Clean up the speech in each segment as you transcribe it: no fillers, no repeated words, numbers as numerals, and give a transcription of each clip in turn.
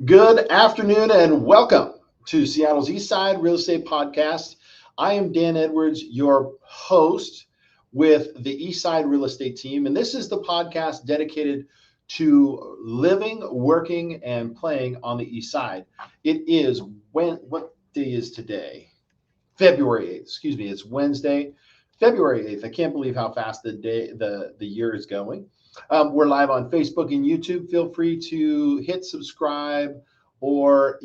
Good afternoon and welcome to Seattle's Eastside Real Estate Podcast. I am Dan Edwards, your host with the Eastside Real Estate team, and this is the podcast dedicated to living, working, and playing on the East Side. It is what day is today? February 8th. Excuse me, it's Wednesday, February 8th. I can't believe how fast the year is going. We're live on Facebook and YouTube. Feel free to hit subscribe or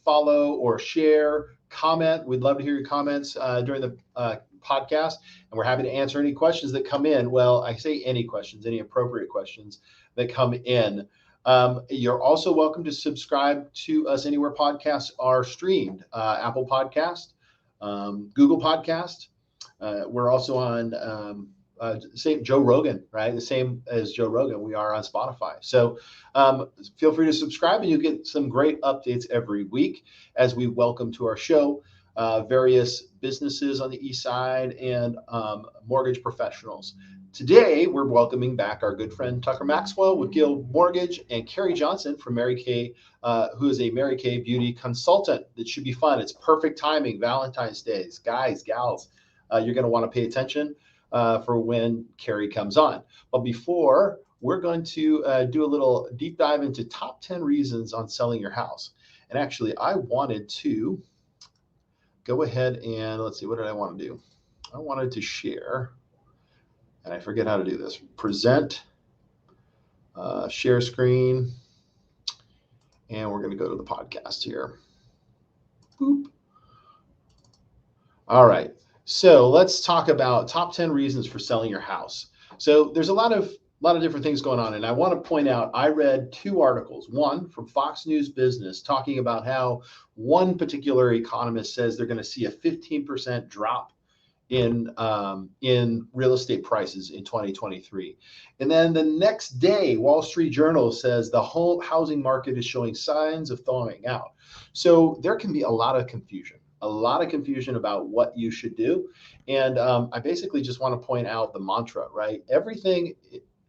follow or share, comment. We'd love to hear your comments during the podcast, and we're happy to answer any questions that come in. Well, I say any questions, any appropriate questions that come in. You're also welcome to subscribe to us anywhere podcasts are streamed. Apple Podcast, Google Podcast. We're also on same Joe Rogan, right? The same as Joe Rogan. We are on Spotify. So feel free to subscribe, and you get some great updates every week as we welcome to our show various businesses on the East Side and mortgage professionals. Today, we're welcoming back our good friend Tucker Maxwell with Guild Mortgage and Carrie Johnson from Mary Kay, who is a Mary Kay beauty consultant. That should be fun. It's perfect timing, Valentine's Day. Guys, gals, you're going to want to pay attention for when Carrie comes on. But before, we're going to do a little deep dive into top 10 reasons on selling your house. And actually, I wanted to go ahead and let's see, what did I want to do? I wanted to share, and I forget how to do this. Present, share screen, and we're going to go to the podcast here. Boop. All right. So let's talk about top 10 reasons for selling your house. So there's a lot of different things going on. And I want to point out, I read two articles, one from Fox News Business talking about how one particular economist says they're going to see a 15% drop in real estate prices in 2023. And then the next day, Wall Street Journal says the whole housing market is showing signs of thawing out. So there can be a lot of confusion about what you should do. And I basically just want to point out the mantra, right? Everything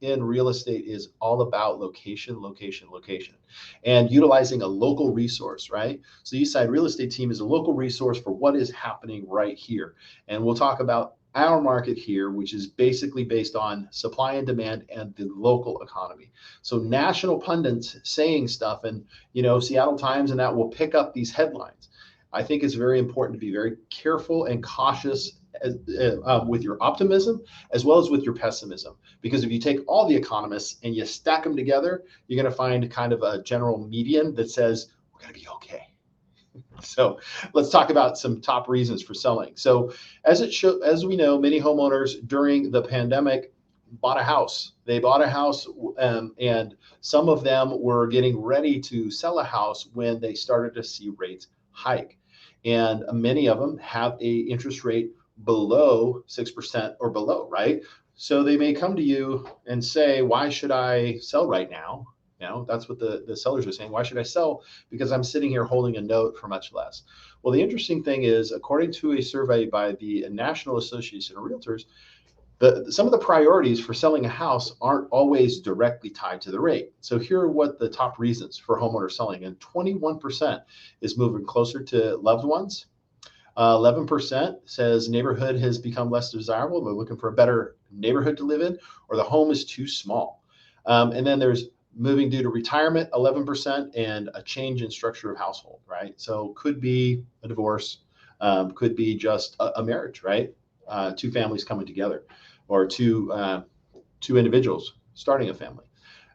in real estate is all about location, location, location, and utilizing a local resource, right? So the Eastside Real Estate team is a local resource for what is happening right here. And we'll talk about our market here, which is basically based on supply and demand and the local economy. So national pundits saying stuff and, Seattle Times and that will pick up these headlines. I think it's very important to be very careful and cautious with your optimism as well as with your pessimism. Because if you take all the economists and you stack them together, you're going to find kind of a general median that says we're going to be okay. So let's talk about some top reasons for selling. So as we know, many homeowners during the pandemic bought a house. They bought a house, and some of them were getting ready to sell a house when they started to see rates hike. And many of them have a interest rate below 6% or below, right? So they may come to you and say, why should I sell right now? That's what the sellers are saying. Why should I sell? Because I'm sitting here holding a note for much less. Well, the interesting thing is, according to a survey by the National Association of Realtors, some of the priorities for selling a house aren't always directly tied to the rate. So here are what the top reasons for homeowner selling. And 21% is moving closer to loved ones. 11% says neighborhood has become less desirable. They're looking for a better neighborhood to live in, or the home is too small. And then there's moving due to retirement, 11%, and a change in structure of household, right? So could be a divorce, could be just a marriage, right? Two families coming together, or two individuals starting a family.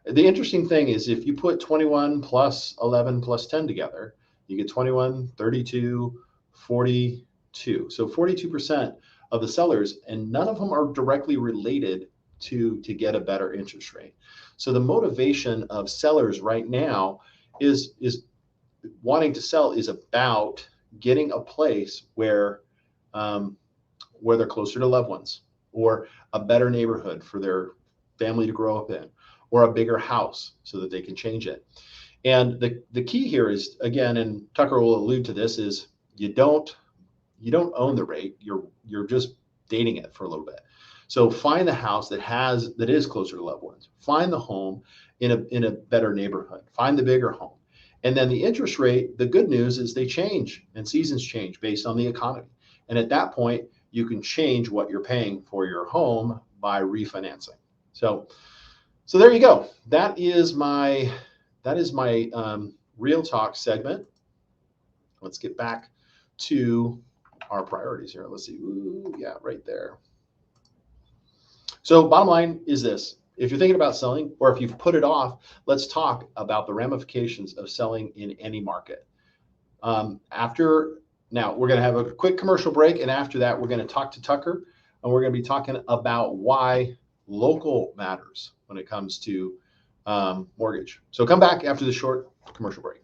The interesting thing is, if you put 21 plus 11 plus 10 together, you get 21, 32, 42. So 42% of the sellers, and none of them are directly related to get a better interest rate. So the motivation of sellers right now is wanting to sell is about getting a place where they're closer to loved ones, or a better neighborhood for their family to grow up in, or a bigger house so that they can change it. And the key here is, again, and Tucker will allude to this, is you don't own the rate. You're just dating it for a little bit. So find the house that is closer to loved ones. Find the home in a better neighborhood. Find the bigger home. And then the interest rate, the good news is they change and seasons change based on the economy. And at that point, you can change what you're paying for your home by refinancing. So there you go. That is my real talk segment. Let's get back to our priorities here. Let's see. Ooh, yeah, right there. So bottom line is this. If you're thinking about selling, or if you've put it off, let's talk about the ramifications of selling in any market. Now, we're going to have a quick commercial break, and after that, we're going to talk to Tucker, and we're going to be talking about why local matters when it comes to mortgage. So come back after the short commercial break.